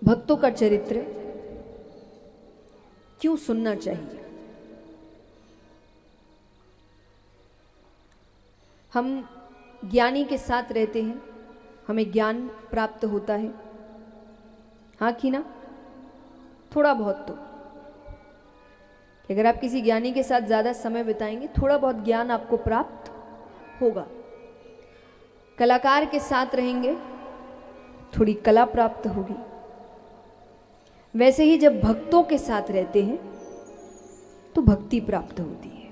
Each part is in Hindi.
भक्तों का चरित्र क्यों सुनना चाहिए। हम ज्ञानी के साथ रहते हैं, हमें ज्ञान प्राप्त होता है, हाँ कि ना? थोड़ा बहुत तो कि अगर आप किसी ज्ञानी के साथ ज़्यादा समय बिताएंगे थोड़ा बहुत ज्ञान आपको प्राप्त होगा। कलाकार के साथ रहेंगे थोड़ी कला प्राप्त होगी। वैसे ही जब भक्तों के साथ रहते हैं तो भक्ति प्राप्त होती है।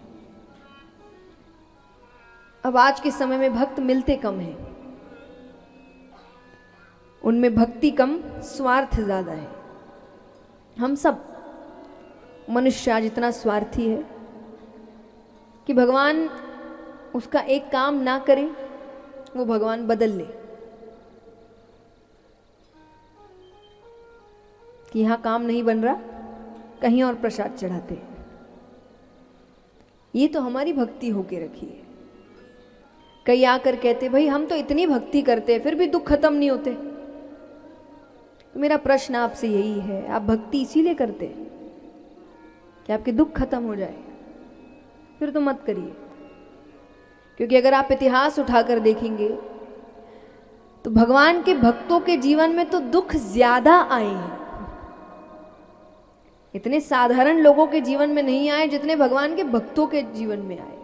अब आज के समय में भक्त मिलते कम हैं, उनमें भक्ति कम, स्वार्थ ज़्यादा है। हम सब मनुष्य आज इतना स्वार्थी है कि भगवान उसका एक काम ना करे वो भगवान बदल ले, कि यहाँ काम नहीं बन रहा, कहीं और प्रसाद चढ़ाते हैं। ये तो हमारी भक्ति होके रखी है। कई आकर कहते भाई हम तो इतनी भक्ति करते हैं फिर भी दुख खत्म नहीं होते। तो मेरा प्रश्न आपसे यही है, आप भक्ति इसीलिए करते हैं कि आपके दुख खत्म हो जाए? फिर तो मत करिए, क्योंकि अगर आप इतिहास उठाकर देखेंगे तो भगवान के भक्तों के जीवन में तो दुख ज्यादा आए हैं। इतने साधारण लोगों के जीवन में नहीं आए जितने भगवान के भक्तों के जीवन में आए।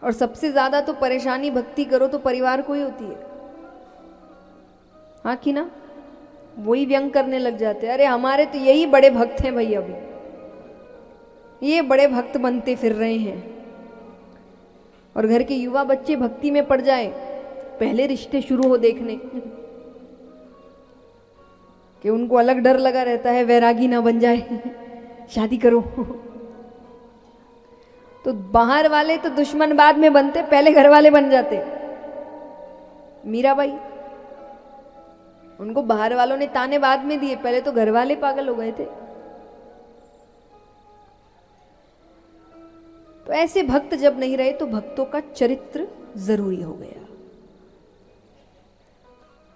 और सबसे ज्यादा तो परेशानी भक्ति करो तो परिवार को ही होती है, हाँ कि ना? वही व्यंग करने लग जाते हैं, अरे हमारे तो यही बड़े भक्त हैं भाई, अभी ये बड़े भक्त बनते फिर रहे हैं। और घर के युवा बच्चे भक्ति में पड़ जाए, पहले रिश्ते शुरू हो देखने कि उनको अलग डर लगा रहता है वैरागी ना बन जाए शादी करो। तो बाहर वाले तो दुश्मन बाद में बनते, पहले घर वाले बन जाते। मीराबाई, उनको बाहर वालों ने ताने बाद में दिए, पहले तो घर वाले पागल हो गए थे। तो ऐसे भक्त जब नहीं रहे तो भक्तों का चरित्र जरूरी हो गया।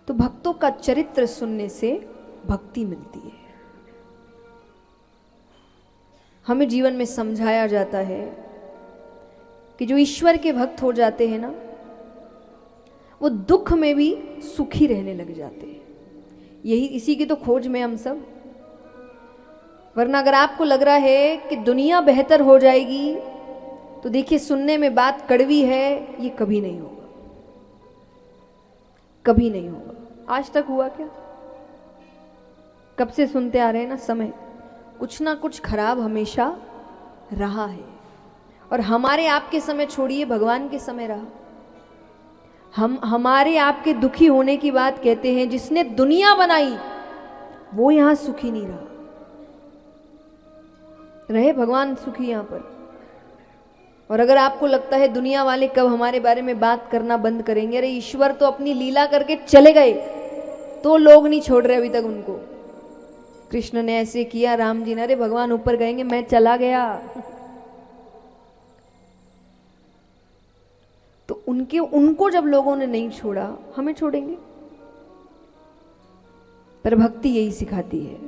तो भक्तों का चरित्र सुनने से भक्ति मिलती है। हमें जीवन में समझाया जाता है कि जो ईश्वर के भक्त हो जाते हैं ना, वो दुख में भी सुखी रहने लग जाते हैं। यही इसी की तो खोज में हम सब। वरना अगर आपको लग रहा है कि दुनिया बेहतर हो जाएगी तो देखिए, सुनने में बात कड़वी है, ये कभी नहीं होगा, कभी नहीं होगा। आज तक हुआ क्या? कब से सुनते आ रहे हैं ना, समय कुछ ना कुछ खराब हमेशा रहा है। और हमारे आपके समय छोड़िए, भगवान के समय रहा। हम हमारे आपके दुखी होने की बात कहते हैं, जिसने दुनिया बनाई वो यहां सुखी नहीं रहा। रहे भगवान सुखी यहां पर। और अगर आपको लगता है दुनिया वाले कब हमारे बारे में बात करना बंद करेंगे, अरे ईश्वर तो अपनी लीला करके चले गए तो लोग नहीं छोड़ रहे अभी तक उनको। कृष्ण ने ऐसे किया, राम जी ने, अरे भगवान ऊपर गएंगे, मैं चला गया। तो उनको जब लोगों ने नहीं छोड़ा, हमें छोड़ेंगे? पर भक्ति यही सिखाती है।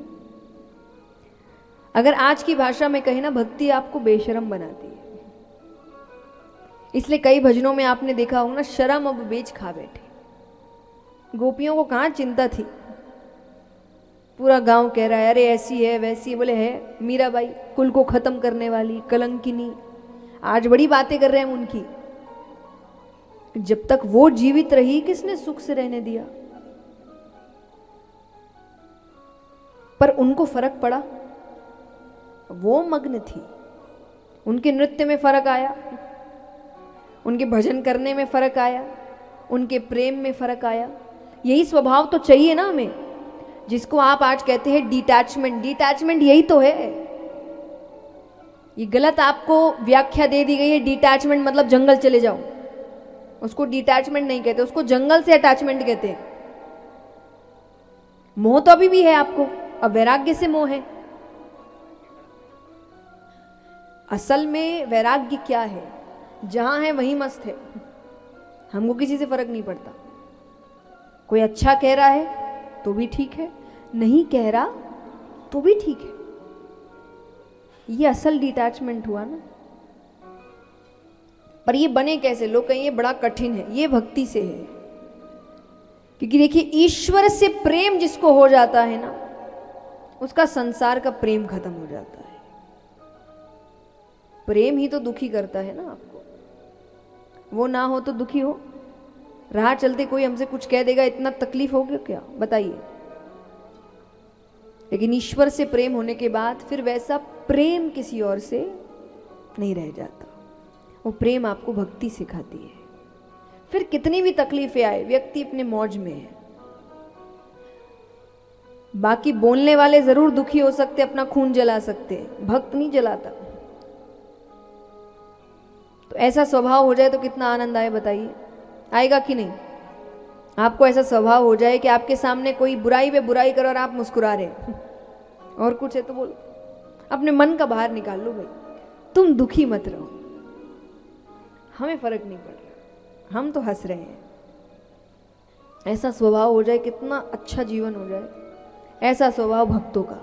अगर आज की भाषा में कहे ना, भक्ति आपको बेशरम बनाती है। इसलिए कई भजनों में आपने देखा होगा ना, शर्म अब बेच खा बैठे। गोपियों को कहां चिंता थी, पूरा गांव कह रहा है अरे ऐसी है वैसी है। बोले है मीराबाई, कुल को खत्म करने वाली कलंकिनी, आज बड़ी बातें कर रहे हैं उनकी। जब तक वो जीवित रही किसने सुख से रहने दिया? पर उनको फर्क पड़ा, वो मग्न थी। उनके नृत्य में फर्क आया, उनके भजन करने में फर्क आया, उनके प्रेम में फर्क आया। यही स्वभाव तो चाहिए ना हमें, जिसको आप आज कहते हैं डिटैचमेंट। डिटैचमेंट यही तो है। ये गलत आपको व्याख्या दे दी गई है। डिटैचमेंट मतलब जंगल चले जाओ, उसको डिटैचमेंट नहीं कहते, उसको जंगल से अटैचमेंट कहते हैं। मोह तो अभी भी है आपको, अब वैराग्य से मोह है। असल में वैराग्य क्या है? जहां है वहीं मस्त है, हमको किसी से फर्क नहीं पड़ता। कोई अच्छा कह रहा है तो भी ठीक है, नहीं कह रहा तो भी ठीक है। ये असल डिटैचमेंट हुआ ना। पर ये बने कैसे? लोग कहेंगे बड़ा कठिन है। ये भक्ति से है, क्योंकि देखिए ईश्वर से प्रेम जिसको हो जाता है ना, उसका संसार का प्रेम खत्म हो जाता है। प्रेम ही तो दुखी करता है ना आपको। वो ना हो तो दुखी हो। राह चलते कोई हमसे कुछ कह देगा, इतना तकलीफ होगी क्या? बताइए। लेकिन ईश्वर से प्रेम होने के बाद फिर वैसा प्रेम किसी और से नहीं रह जाता। वो प्रेम आपको भक्ति सिखाती है। फिर कितनी भी तकलीफें आए, व्यक्ति अपने मौज में है। बाकी बोलने वाले जरूर दुखी हो सकते, अपना खून जला सकते, भक्त नहीं जलाता। तो ऐसा स्वभाव हो जाए तो कितना आनंद आए, बताइए। आएगा कि नहीं? आपको ऐसा स्वभाव हो जाए कि आपके सामने कोई बुराई पे बुराई करो और आप मुस्कुरा रहे और कुछ है तो बोलो, अपने मन का बाहर निकाल लो भाई, तुम दुखी मत रहो, हमें फर्क नहीं पड़ रहा, हम तो हंस रहे हैं। ऐसा स्वभाव हो जाए, कितना अच्छा जीवन हो जाए। ऐसा स्वभाव भक्तों का।